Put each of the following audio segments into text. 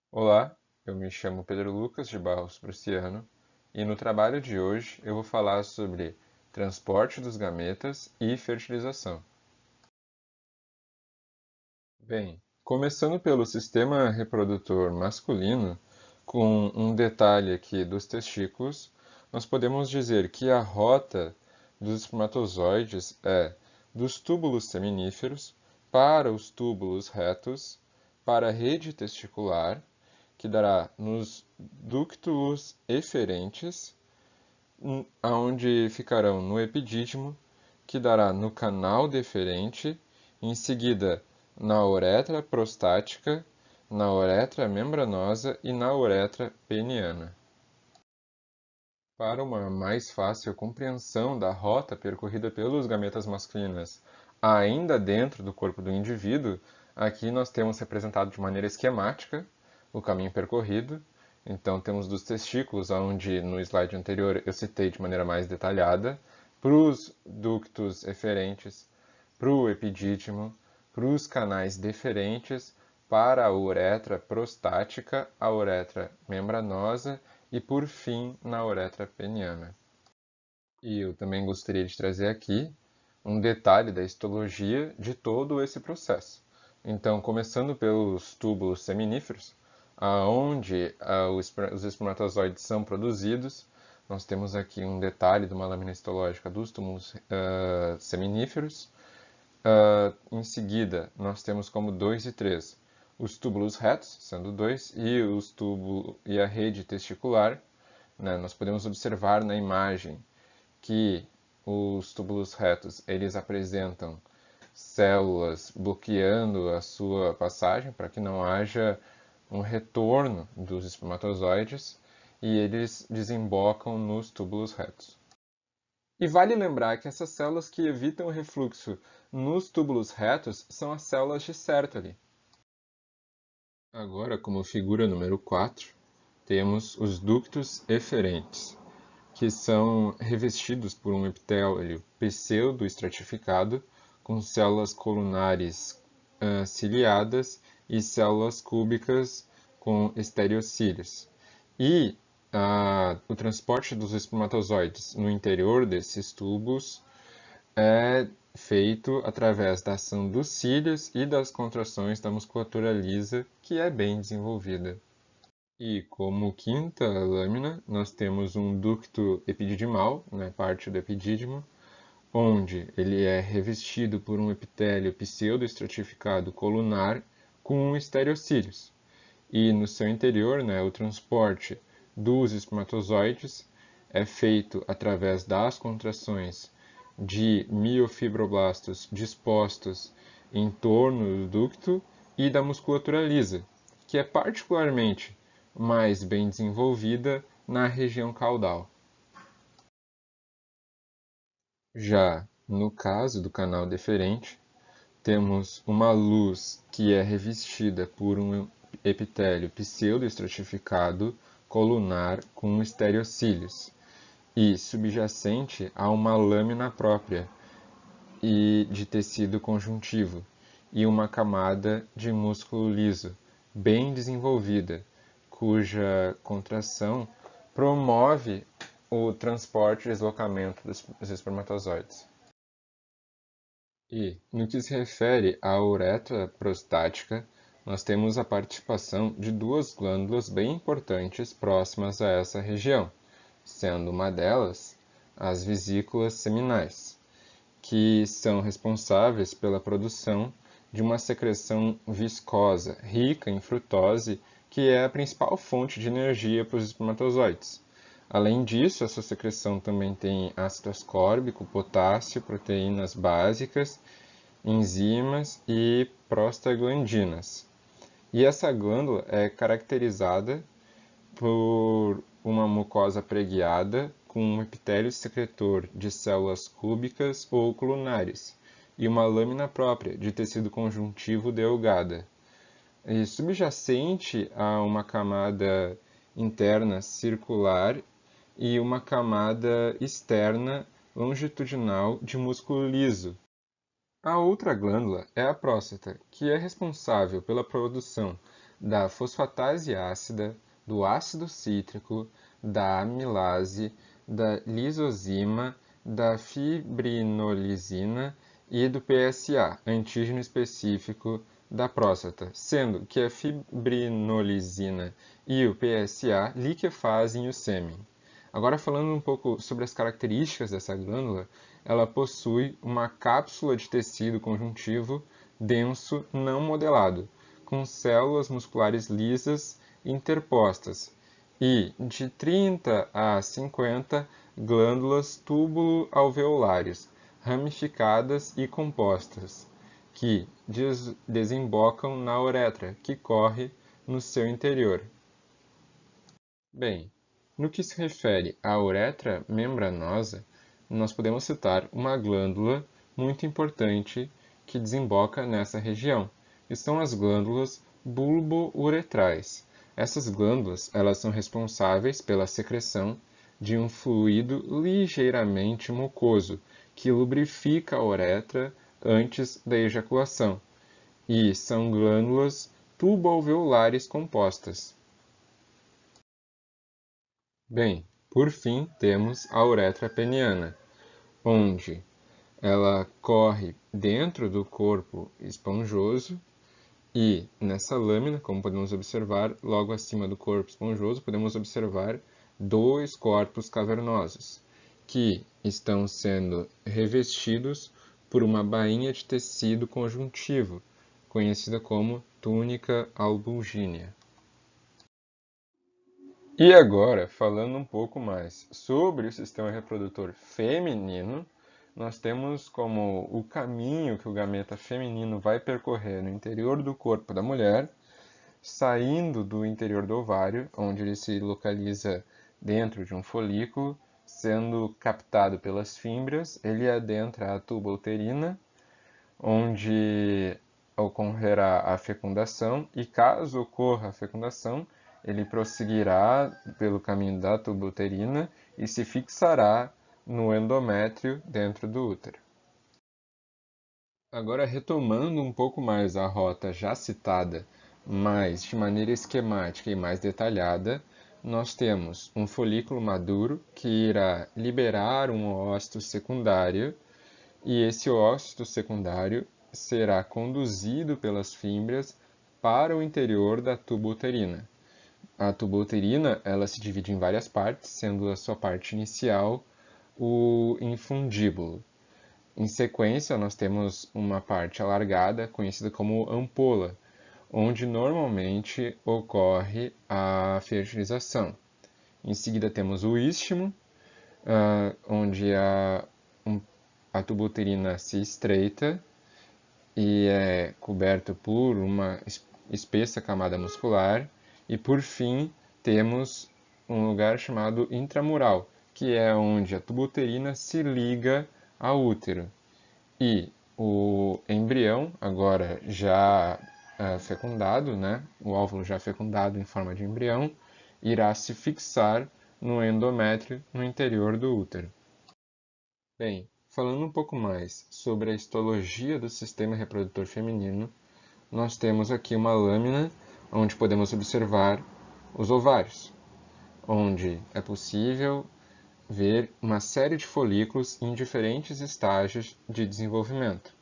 Olá, eu me chamo Pedro Lucas de Barros Prussiano e no trabalho de hoje eu vou falar sobre transporte dos gametas e fertilização. Bem, começando pelo sistema reprodutor masculino, com um detalhe aqui dos testículos, nós podemos dizer que a rota dos espermatozoides é dos túbulos seminíferos para os túbulos retos, para a rede testicular, que dará nos ductos eferentes, onde ficarão no epidídimo, que dará no canal deferente, em seguida na uretra prostática, na uretra membranosa e na uretra peniana. Para uma mais fácil compreensão da rota percorrida pelos gametas masculinas ainda dentro do corpo do indivíduo, aqui nós temos representado de maneira esquemática o caminho percorrido. Então temos dos testículos, onde no slide anterior eu citei de maneira mais detalhada, para os ductos eferentes, para o epidídimo, para os canais deferentes, para a uretra prostática, a uretra membranosa e, por fim, na uretra peniana. E eu também gostaria de trazer aqui um detalhe da histologia de todo esse processo. Então, começando pelos túbulos seminíferos, aonde os espermatozoides são produzidos, nós temos aqui um detalhe de uma lâmina histológica dos túbulos seminíferos. Em seguida, nós temos como 2 e 3 os túbulos retos, sendo 2, e a rede testicular. Né? Nós podemos observar na imagem que os túbulos retos eles apresentam células bloqueando a sua passagem para que não haja um retorno dos espermatozoides e eles desembocam nos túbulos retos. E vale lembrar que essas células que evitam o refluxo nos túbulos retos são as células de Sertoli. Agora, como figura número 4, temos os ductos eferentes, que são revestidos por um epitélio pseudo-estratificado com células colunares ciliadas e células cúbicas com estereocílios. E o transporte dos espermatozoides no interior desses tubos é feito através da ação dos cílios e das contrações da musculatura lisa, que é bem desenvolvida. E como quinta lâmina, nós temos um ducto epididimal, né, parte do epidídimo, onde ele é revestido por um epitélio pseudoestratificado colunar com estereocílios. E no seu interior, né, o transporte dos espermatozoides é feito através das contrações de miofibroblastos dispostos em torno do ducto e da musculatura lisa, que é particularmente mais bem desenvolvida na região caudal. Já no caso do canal deferente, temos uma luz que é revestida por um epitélio pseudoestratificado colunar com estereocílios e subjacente a uma lâmina própria e de tecido conjuntivo e uma camada de músculo liso bem desenvolvida, cuja contração promove o transporte e deslocamento dos espermatozoides. E, no que se refere à uretra prostática, nós temos a participação de duas glândulas bem importantes próximas a essa região, sendo uma delas as vesículas seminais, que são responsáveis pela produção de uma secreção viscosa, rica em frutose, que é a principal fonte de energia para os espermatozoides. Além disso, essa secreção também tem ácido ascórbico, potássio, proteínas básicas, enzimas e prostaglandinas. E essa glândula é caracterizada por uma mucosa preguiada com um epitélio secretor de células cúbicas ou colunares e uma lâmina própria de tecido conjuntivo delgada. E subjacente a uma camada interna circular e uma camada externa longitudinal de músculo liso. A outra glândula é a próstata, que é responsável pela produção da fosfatase ácida, do ácido cítrico, da amilase, da lisozima, da fibrinolisina e do PSA, antígeno específico da próstata, sendo que a fibrinolisina e o PSA liquefazem o sêmen. Agora, falando um pouco sobre as características dessa glândula, ela possui uma cápsula de tecido conjuntivo denso não modelado, com células musculares lisas interpostas e de 30 a 50 glândulas túbulo-alveolares, ramificadas e compostas, que desembocam na uretra, que corre no seu interior. Bem, no que se refere à uretra membranosa, nós podemos citar uma glândula muito importante que desemboca nessa região, que são as glândulas bulbouretrais. Essas glândulas, elas são responsáveis pela secreção de um fluido ligeiramente mucoso, que lubrifica a uretra antes da ejaculação, e são glândulas tuboalveolares compostas. Bem, por fim, temos a uretra peniana, onde ela corre dentro do corpo esponjoso e nessa lâmina, como podemos observar, logo acima do corpo esponjoso, podemos observar dois corpos cavernosos, que estão sendo revestidos por uma bainha de tecido conjuntivo, conhecida como túnica albugínea. E agora, falando um pouco mais sobre o sistema reprodutor feminino, nós temos como o caminho que o gameta feminino vai percorrer no interior do corpo da mulher, saindo do interior do ovário, onde ele se localiza dentro de um folículo, sendo captado pelas fímbrias, ele adentra a tuba uterina, onde ocorrerá a fecundação, e caso ocorra a fecundação, ele prosseguirá pelo caminho da tuba uterina e se fixará no endométrio dentro do útero. Agora, retomando um pouco mais a rota já citada, mas de maneira esquemática e mais detalhada, nós temos um folículo maduro que irá liberar um ócito secundário, e esse ócito secundário será conduzido pelas fímbrias para o interior da tuba uterina. A tuba uterina, ela se divide em várias partes, sendo a sua parte inicial o infundíbulo. Em sequência, nós temos uma parte alargada, conhecida como ampola, onde normalmente ocorre a fertilização. Em seguida, temos o istmo, onde a tuba uterina se estreita e é coberto por uma espessa camada muscular. E, por fim, temos um lugar chamado intramural, que é onde a tuba uterina se liga ao útero. E o embrião, agora já fecundado, né? O óvulo já fecundado em forma de embrião, irá se fixar no endométrio no interior do útero. Bem, falando um pouco mais sobre a histologia do sistema reprodutor feminino, nós temos aqui uma lâmina onde podemos observar os ovários, onde é possível ver uma série de folículos em diferentes estágios de desenvolvimento,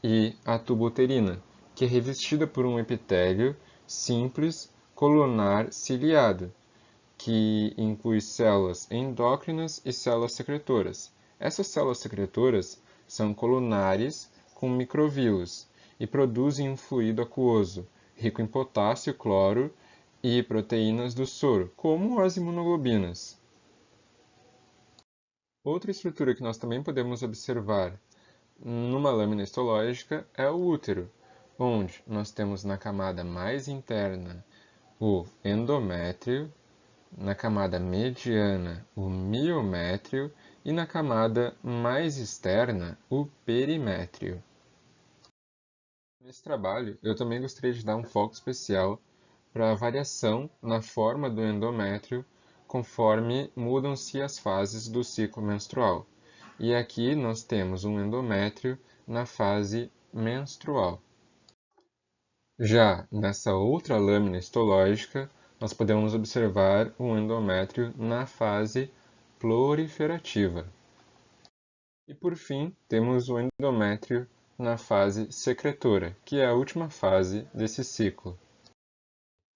e a tuba uterina, que é revestida por um epitélio simples colunar ciliado, que inclui células endócrinas e células secretoras. Essas células secretoras são colunares com microvílulos e produzem um fluido aquoso, rico em potássio, cloro e proteínas do soro, como as imunoglobinas. Outra estrutura que nós também podemos observar numa lâmina histológica é o útero, onde nós temos na camada mais interna o endométrio, na camada mediana o miométrio e na camada mais externa o perimétrio. Nesse trabalho, eu também gostaria de dar um foco especial para a variação na forma do endométrio conforme mudam-se as fases do ciclo menstrual. E aqui nós temos um endométrio na fase menstrual. Já nessa outra lâmina histológica, nós podemos observar o endométrio na fase proliferativa. E por fim, temos o endométrio na fase secretora, que é a última fase desse ciclo.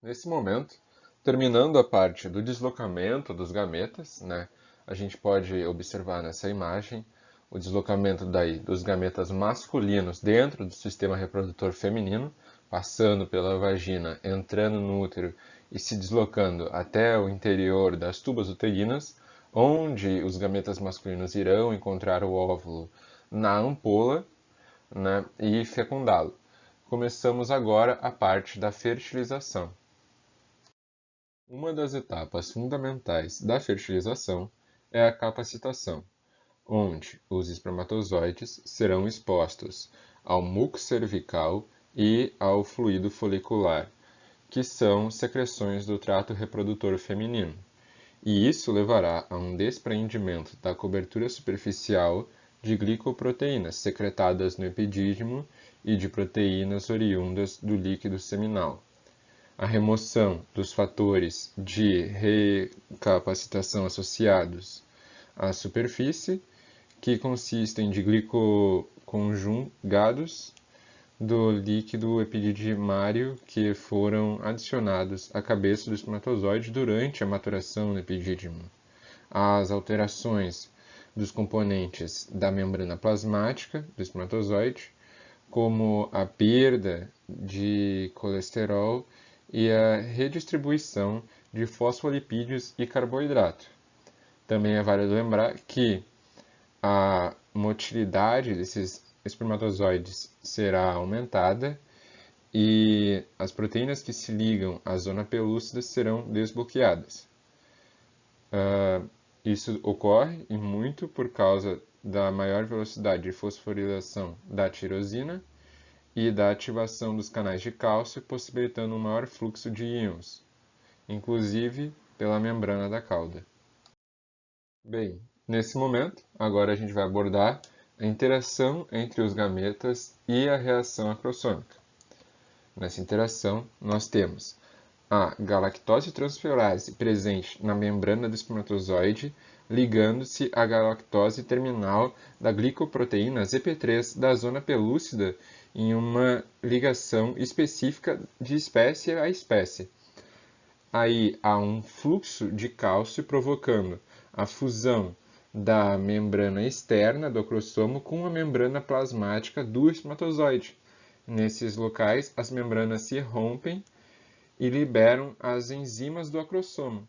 Nesse momento, terminando a parte do deslocamento dos gametas, né, a gente pode observar nessa imagem o deslocamento dos gametas masculinos dentro do sistema reprodutor feminino, passando pela vagina, entrando no útero e se deslocando até o interior das tubas uterinas, onde os gametas masculinos irão encontrar o óvulo na ampola, né, e fecundá-lo. Começamos agora a parte da fertilização. Uma das etapas fundamentais da fertilização é a capacitação, onde os espermatozoides serão expostos ao muco cervical e ao fluido folicular, que são secreções do trato reprodutor feminino. E isso levará a um desprendimento da cobertura superficial de glicoproteínas secretadas no epidídimo e de proteínas oriundas do líquido seminal. A remoção dos fatores de recapacitação associados à superfície, que consistem de glicoconjugados do líquido epididimário que foram adicionados à cabeça do espermatozoide durante a maturação no epidídimo. As alterações dos componentes da membrana plasmática do espermatozoide, como a perda de colesterol e a redistribuição de fosfolipídios e carboidrato. Também é válido lembrar que a motilidade desses espermatozoides será aumentada e as proteínas que se ligam à zona pelúcida serão desbloqueadas. Isso ocorre e muito por causa da maior velocidade de fosforilação da tirosina e da ativação dos canais de cálcio, possibilitando um maior fluxo de íons, inclusive pela membrana da cauda. Bem, nesse momento, agora a gente vai abordar a interação entre os gametas e a reação acrossômica. Nessa interação, nós temos a galactose transferase presente na membrana do espermatozoide, ligando-se à galactose terminal da glicoproteína ZP3 da zona pelúcida em uma ligação específica de espécie a espécie. Aí há um fluxo de cálcio provocando a fusão da membrana externa do acrossomo com a membrana plasmática do espermatozoide. Nesses locais, as membranas se rompem e liberam as enzimas do acrossomo.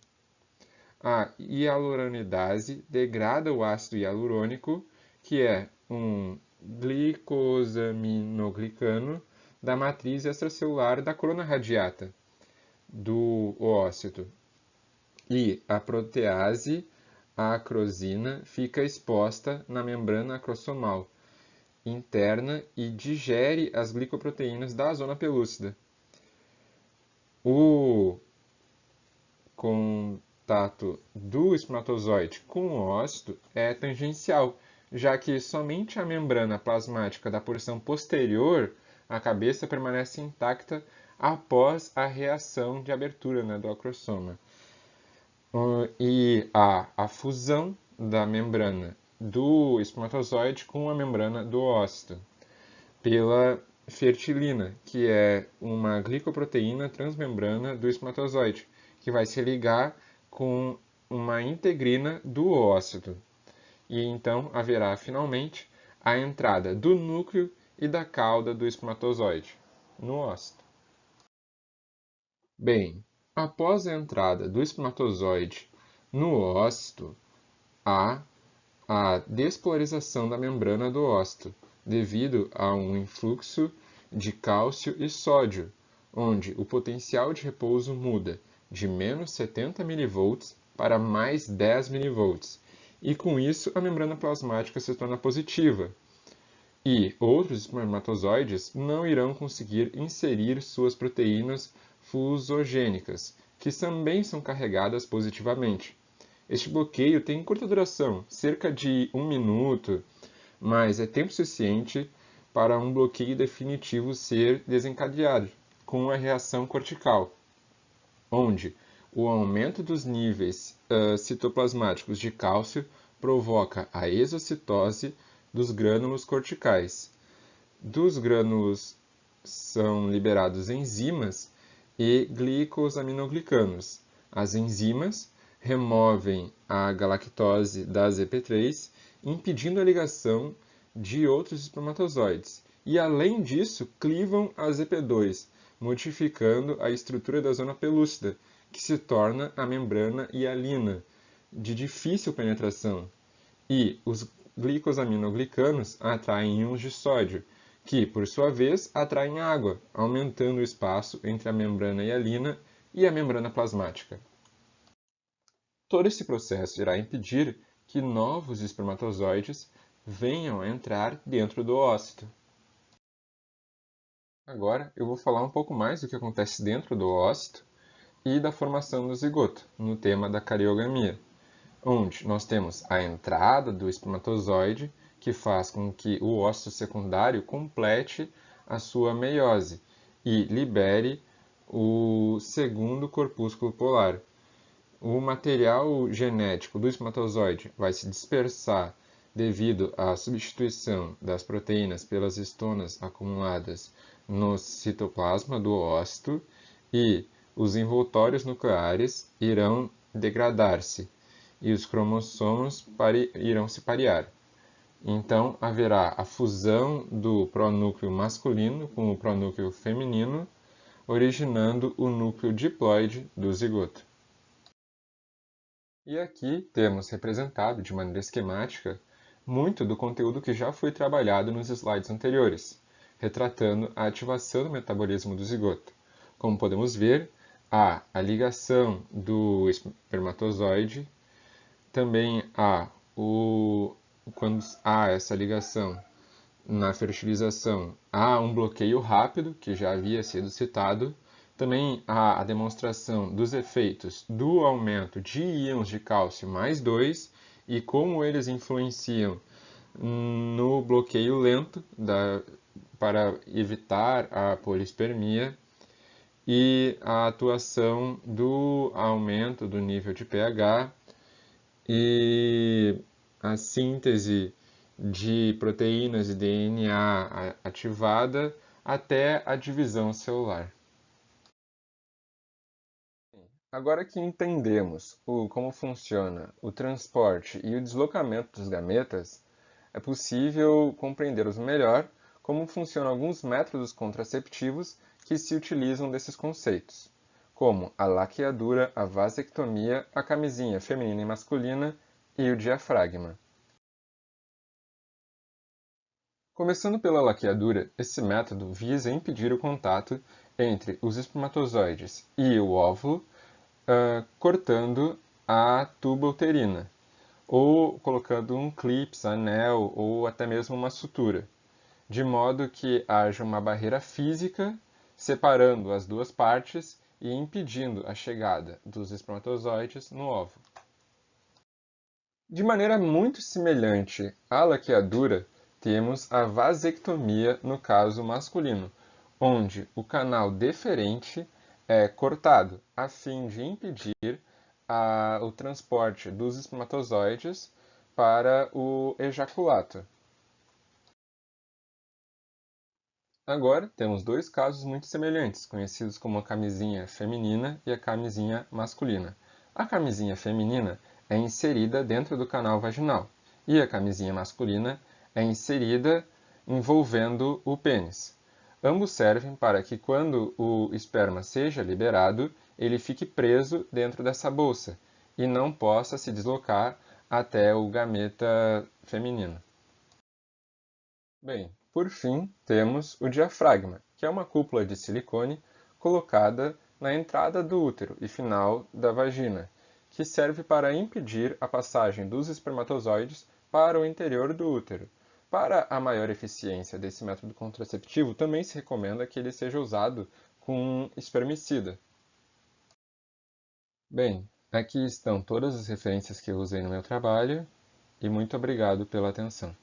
A hialuronidase degrada o ácido hialurônico, que é um glicosaminoglicano da matriz extracelular da coluna radiata do oócito. E a protease, a acrosina, fica exposta na membrana acrossomal interna e digere as glicoproteínas da zona pelúcida. O contato do espermatozoide com o ócito é tangencial, já que somente a membrana plasmática da porção posterior à cabeça permanece intacta após a reação de abertura, né, do acrossoma. E há a fusão da membrana do espermatozoide com a membrana do ócito pela fertilina, que é uma glicoproteína transmembrana do espermatozoide, que vai se ligar com uma integrina do ócito. E então haverá finalmente a entrada do núcleo e da cauda do espermatozoide no ócito. Bem, após a entrada do espermatozoide no ócito, há a despolarização da membrana do ócito, devido a um influxo de cálcio e sódio, onde o potencial de repouso muda de menos 70 mV para mais 10 mV, e com isso a membrana plasmática se torna positiva, e outros espermatozoides não irão conseguir inserir suas proteínas fusogênicas, que também são carregadas positivamente. Este bloqueio tem curta duração, cerca de 1 minuto, mas é tempo suficiente para um bloqueio definitivo ser desencadeado. com a reação cortical, onde o aumento dos níveis citoplasmáticos de cálcio provoca a exocitose dos grânulos corticais. Dos grânulos são liberados enzimas e glicosaminoglicanos. As enzimas removem a galactose da AZP3, impedindo a ligação de outros espermatozoides. E, além disso, clivam a AZP2, modificando a estrutura da zona pelúcida, que se torna a membrana hialina, de difícil penetração. E os glicosaminoglicanos atraem íons de sódio, que, por sua vez, atraem água, aumentando o espaço entre a membrana hialina e a membrana plasmática. Todo esse processo irá impedir que novos espermatozoides venham a entrar dentro do ócito. Agora eu vou falar um pouco mais do que acontece dentro do ócito e da formação do zigoto, no tema da cariogamia, onde nós temos a entrada do espermatozoide, que faz com que o ócito secundário complete a sua meiose e libere o segundo corpúsculo polar. O material genético do espermatozoide vai se dispersar devido à substituição das proteínas pelas histonas acumuladas no citoplasma do ócito e os envoltórios nucleares irão degradar-se e os cromossomos irão se parear. Então, haverá a fusão do pronúcleo masculino com o pronúcleo feminino, originando o núcleo diploide do zigoto. E aqui temos representado de maneira esquemática muito do conteúdo que já foi trabalhado nos slides anteriores, retratando a ativação do metabolismo do zigoto. Como podemos ver, há a ligação do espermatozoide, também quando há essa ligação na fertilização, há um bloqueio rápido, que já havia sido citado. Também há a demonstração dos efeitos do aumento de íons de cálcio mais 2 e como eles influenciam no bloqueio lento para evitar a polispermia e a atuação do aumento do nível de pH e a síntese de proteínas e DNA ativada até a divisão celular. Agora que entendemos como funciona o transporte e o deslocamento dos gametas, é possível compreendermos melhor como funcionam alguns métodos contraceptivos que se utilizam desses conceitos, como a laqueadura, a vasectomia, a camisinha feminina e masculina e o diafragma. Começando pela laqueadura, esse método visa impedir o contato entre os espermatozoides e o óvulo, cortando a tuba uterina, ou colocando um clips, anel ou até mesmo uma sutura, de modo que haja uma barreira física separando as duas partes e impedindo a chegada dos espermatozoides no óvulo. De maneira muito semelhante à laqueadura, temos a vasectomia no caso masculino, onde o canal deferente é cortado a fim de impedir o transporte dos espermatozoides para o ejaculato. Agora, temos dois casos muito semelhantes, conhecidos como a camisinha feminina e a camisinha masculina. A camisinha feminina é inserida dentro do canal vaginal e a camisinha masculina é inserida envolvendo o pênis. Ambos servem para que, quando o esperma seja liberado, ele fique preso dentro dessa bolsa e não possa se deslocar até o gameta feminino. Bem, por fim, temos o diafragma, que é uma cúpula de silicone colocada na entrada do útero e final da vagina, que serve para impedir a passagem dos espermatozoides para o interior do útero. Para a maior eficiência desse método contraceptivo, também se recomenda que ele seja usado com espermicida. Bem, aqui estão todas as referências que eu usei no meu trabalho e muito obrigado pela atenção.